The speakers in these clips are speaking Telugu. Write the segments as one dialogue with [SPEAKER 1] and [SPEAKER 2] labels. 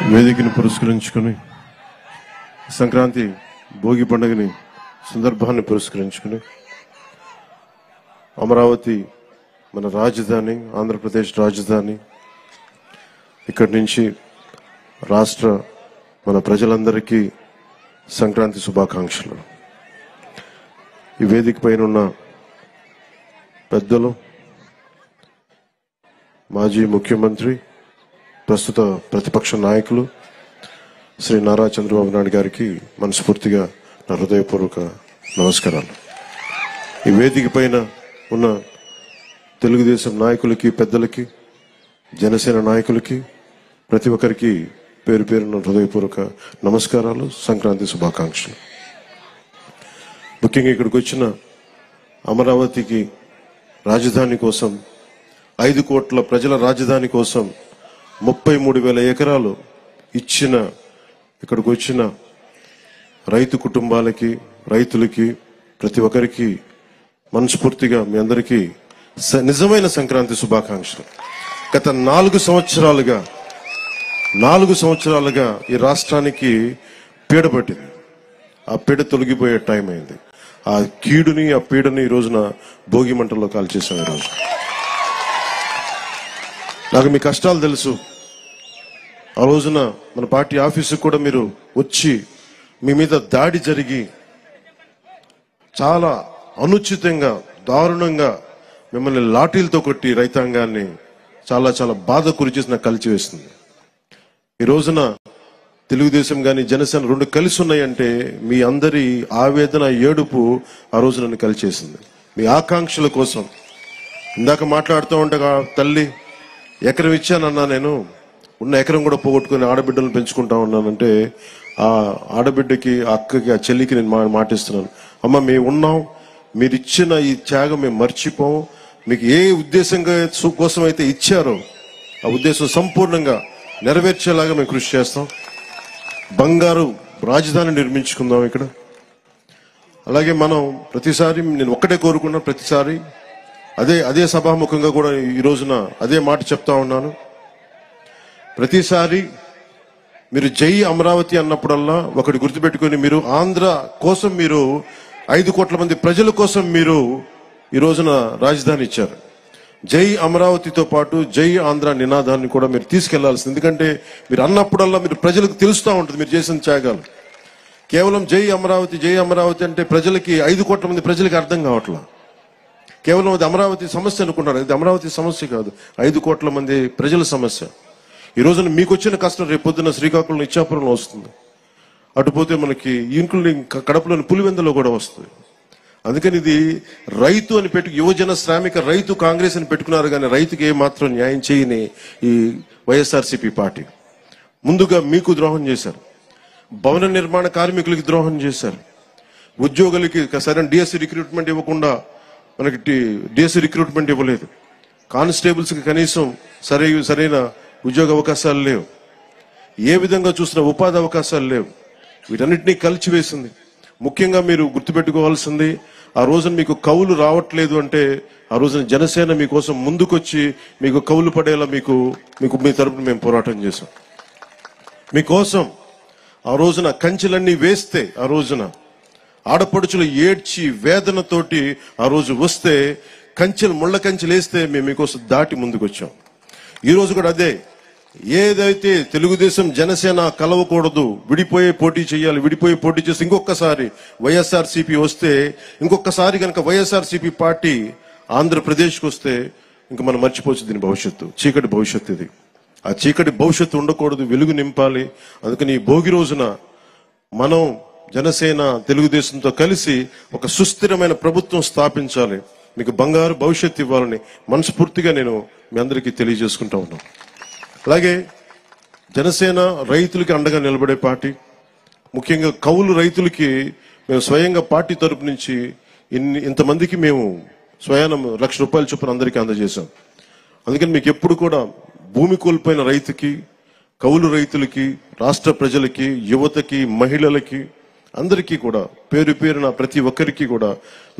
[SPEAKER 1] వేదికను పురస్కరించుకుని సంక్రాంతి భోగి పండుగని సందర్భాన్ని పురస్కరించుకుని అమరావతి మన రాజధాని, ఆంధ్రప్రదేశ్ రాజధాని, ఇక్కడి నుంచి రాష్ట్ర మన ప్రజలందరికీ సంక్రాంతి శుభాకాంక్షలు. ఈ వేదిక పైన ఉన్న పెద్దలు, మాజీ ముఖ్యమంత్రి, ప్రస్తుత ప్రతిపక్ష నాయకులు శ్రీ నారా చంద్రబాబు నాయుడు గారికి మనస్ఫూర్తిగా నా హృదయపూర్వక నమస్కారాలు. ఈ వేదిక పైన ఉన్న తెలుగుదేశం నాయకులకి, పెద్దలకి, జనసేన నాయకులకి, ప్రతి ఒక్కరికి పేరు పేరున హృదయపూర్వక నమస్కారాలు, సంక్రాంతి శుభాకాంక్షలు. ముఖ్యంగా ఇక్కడికి వచ్చిన అమరావతికి రాజధాని కోసం, 5 కోట్ల ప్రజల రాజధాని కోసం 33,000 ఎకరాలు ఇచ్చిన ఇక్కడికి వచ్చిన రైతు కుటుంబాలకి, రైతులకి, ప్రతి ఒక్కరికి మనస్ఫూర్తిగా మీ అందరికీ నిజమైన సంక్రాంతి శుభాకాంక్షలు. గత 4 సంవత్సరాలుగా ఈ రాష్ట్రానికి పీడ పట్టింది. ఆ పీడ తొలగిపోయే టైం అయింది. ఆ కీడుని, ఆ పీడని ఈ రోజున భోగి మంటల్లో కాల్చేసాం. ఈరోజు నాకు మీ కష్టాలు తెలుసు. ఆ రోజున మన పార్టీ ఆఫీసుకు కూడా మీరు వచ్చి మీ మీద దాడి జరిగి చాలా అనుచితంగా, దారుణంగా మిమ్మల్ని లాఠీలతో కొట్టి రైతాంగాన్ని చాలా చాలా బాధ గురి చేసి నాకు కలిచివేస్తుంది. ఈ రోజున తెలుగుదేశం కానీ జనసేన 2 కలిసి ఉన్నాయంటే మీ అందరి ఆవేదన, ఏడుపు ఆ రోజు నన్ను కలిచేసింది. మీ ఆకాంక్షల కోసం ఇందాక మాట్లాడుతూ ఉండగా తల్లి ఎకరం ఇచ్చానన్నా, నేను ఉన్న ఎకరం కూడా పోగొట్టుకుని ఆడబిడ్డలను పెంచుకుంటా ఉన్నానంటే ఆ ఆడబిడ్డకి, ఆ అక్కకి, ఆ చెల్లికి నేను మాటిస్తున్నాను, అమ్మ మేము ఉన్నాం, మీరు ఇచ్చిన ఈ త్యాగం మేము మర్చిపోం. మీకు ఏ ఉద్దేశంగా కోసం అయితే ఇచ్చారో ఆ ఉద్దేశం సంపూర్ణంగా నెరవేర్చేలాగా మేము కృషి చేస్తాం. బంగారు రాజధాని నిర్మించుకుందాం ఇక్కడ. అలాగే మనం ప్రతిసారి నేను ఒక్కటే కోరుకున్నా, ప్రతిసారి అదే సభాముఖంగా కూడా ఈ రోజున అదే మాట చెప్తా ఉన్నాను. ప్రతిసారి మీరు జై అమరావతి అన్నప్పుడల్లా ఒకటి గుర్తుపెట్టుకొని, మీరు ఆంధ్ర కోసం, మీరు 5 కోట్ల మంది ప్రజల కోసం మీరు ఈ రోజున రాజధాని ఇచ్చారు. జై అమరావతితో పాటు జై ఆంధ్ర నినాదాన్ని కూడా మీరు తీసుకెళ్లాల్సింది. ఎందుకంటే మీరు అన్నప్పుడల్లా మీరు ప్రజలకు తెలుస్తూ ఉంటుంది మీరు చేసిన త్యాగాలు. కేవలం జై అమరావతి, జై అమరావతి అంటే ప్రజలకి, 5 కోట్ల మంది ప్రజలకి అర్థం కావట్లా. కేవలం అది అమరావతి సమస్య అనుకుంటారు. ఇది అమరావతి సమస్య కాదు, 5 కోట్ల మంది ప్రజల సమస్య. ఈ రోజున మీకు వచ్చిన కష్టం రేపు పొద్దున్న శ్రీకాకుళం, ఇచ్చాపురంలో వస్తుంది. అటుపోతే మనకి ఇంక్లూడింగ్ కడపలోని పులివెందులో కూడా వస్తుంది. అందుకని ఇది రైతు అని యువజన శ్రామిక రైతు కాంగ్రెస్ అని పెట్టుకున్నారు, కానీ రైతుకి ఏమాత్రం న్యాయం చేయని ఈ వైఎస్ఆర్సీపీ పార్టీ ముందుగా మీకు ద్రోహం చేశారు. భవన నిర్మాణ కార్మికులకి ద్రోహం చేశారు. ఉద్యోగులకి సరైన డిఎస్సి రిక్రూట్మెంట్ ఇవ్వకుండా మనకి డిఎస్సి రిక్రూట్మెంట్ ఇవ్వలేదు. కానిస్టేబుల్స్కి కనీసం సరైన ఉద్యోగ అవకాశాలు లేవు. ఏ విధంగా చూసినా ఉపాధి అవకాశాలు లేవు. వీటన్నిటినీ కలిచివేసింది. ముఖ్యంగా మీరు గుర్తుపెట్టుకోవాల్సింది, ఆ రోజున మీకు కౌలు రావట్లేదు అంటే ఆ రోజున జనసేన మీకోసం ముందుకొచ్చి మీకు కౌలు పడేలా మీకు మీ తరపున మేము పోరాటం చేశాం. మీకోసం ఆ రోజున కంచెలన్నీ వేస్తే, ఆ రోజున ఆడపడుచులు ఏడ్చి వేదనతోటి ఆ రోజు వస్తే, ముళ్ళ కంచెలు వేస్తే మేము మీకోసం దాటి ముందుకొచ్చాం. ఈ రోజు కూడా అదే. ఏదైతే తెలుగుదేశం జనసేన కలవకూడదు, విడిపోయే పోటీ చేయాలి, విడిపోయే పోటీ చేసి ఇంకొకసారి వైఎస్ఆర్సీపీ వస్తే, ఇంకొకసారి కనుక వైఎస్ఆర్సీపీ పార్టీ ఆంధ్రప్రదేశ్కి వస్తే ఇంక మనం మర్చిపోవచ్చు దీని భవిష్యత్తు. చీకటి భవిష్యత్తు ఇది. ఆ చీకటి భవిష్యత్తు ఉండకూడదు, వెలుగు నింపాలి. అందుకని ఈ భోగి రోజున మనం జనసేన తెలుగుదేశంతో కలిసి ఒక సుస్థిరమైన ప్రభుత్వం స్థాపించాలి, మీకు బంగారు భవిష్యత్తు ఇవ్వాలని మనస్ఫూర్తిగా నేను మీ అందరికీ తెలియజేసుకుంటా ఉన్నాను. అలాగే జనసేన రైతులకి అండగా నిలబడే పార్టీ. ముఖ్యంగా కౌలు రైతులకి మేము స్వయంగా పార్టీ తరపు నుంచి ఇంతమందికి మేము స్వయాన ₹1,00,000 చొప్పున అందరికీ అందజేశాం. అందుకని మీకు ఎప్పుడు కూడా భూమి కోల్పోయిన రైతుకి, కౌలు రైతులకి, రాష్ట్ర ప్రజలకి, యువతకి, మహిళలకి అందరికీ కూడా పేరు పేరున ప్రతి ఒక్కరికి కూడా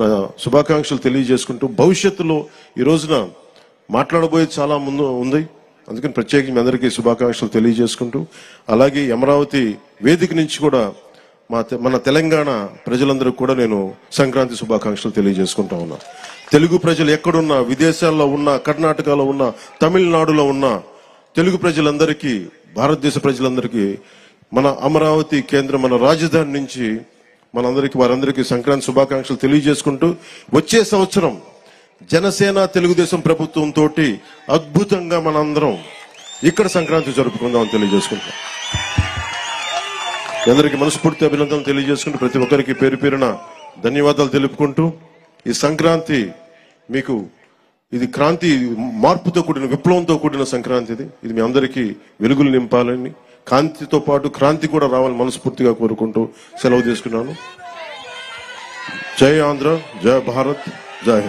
[SPEAKER 1] నా శుభాకాంక్షలు తెలియజేసుకుంటూ, భవిష్యత్తులో ఈ రోజున మాట్లాడబోయేది చాలా ముందు ఉంది. అందుకని ప్రత్యేకించి మీ అందరికీ శుభాకాంక్షలు తెలియజేసుకుంటూ, అలాగే అమరావతి వేదిక నుంచి కూడా మన తెలంగాణ ప్రజలందరికీ కూడా నేను సంక్రాంతి శుభాకాంక్షలు తెలియజేసుకుంటా ఉన్నా. తెలుగు ప్రజలు ఎక్కడున్నా, విదేశాల్లో ఉన్నా, కర్ణాటకలో ఉన్నా, తమిళనాడులో ఉన్నా, తెలుగు ప్రజలందరికీ, భారతదేశ ప్రజలందరికీ మన అమరావతి కేంద్రం, మన రాజధాని నుంచి వారందరికీ సంక్రాంతి శుభాకాంక్షలు తెలియజేసుకుంటూ, వచ్చే సంవత్సరం జనసేన తెలుగుదేశం ప్రభుత్వంతో అద్భుతంగా మనందరం ఇక్కడ సంక్రాంతి జరుపుకుందామని తెలియజేసుకుంటాం. అందరికీ మనస్ఫూర్తి అభినందనలు తెలియజేసుకుంటూ, ప్రతి ఒక్కరికి పేరు పేరున ధన్యవాదాలు తెలుపుకుంటూ, ఈ సంక్రాంతి మీకు ఇది క్రాంతి, మార్పుతో కూడిన, విప్లవంతో కూడిన సంక్రాంతి. ఇది మీ అందరికీ వెలుగులు నింపాలని, కాంతితో పాటు క్రాంతి కూడా రావాలని మనస్ఫూర్తిగా కోరుకుంటూ సెలవు తీసుకున్నాను. జై ఆంధ్ర, జై భారత్, జై హింద్.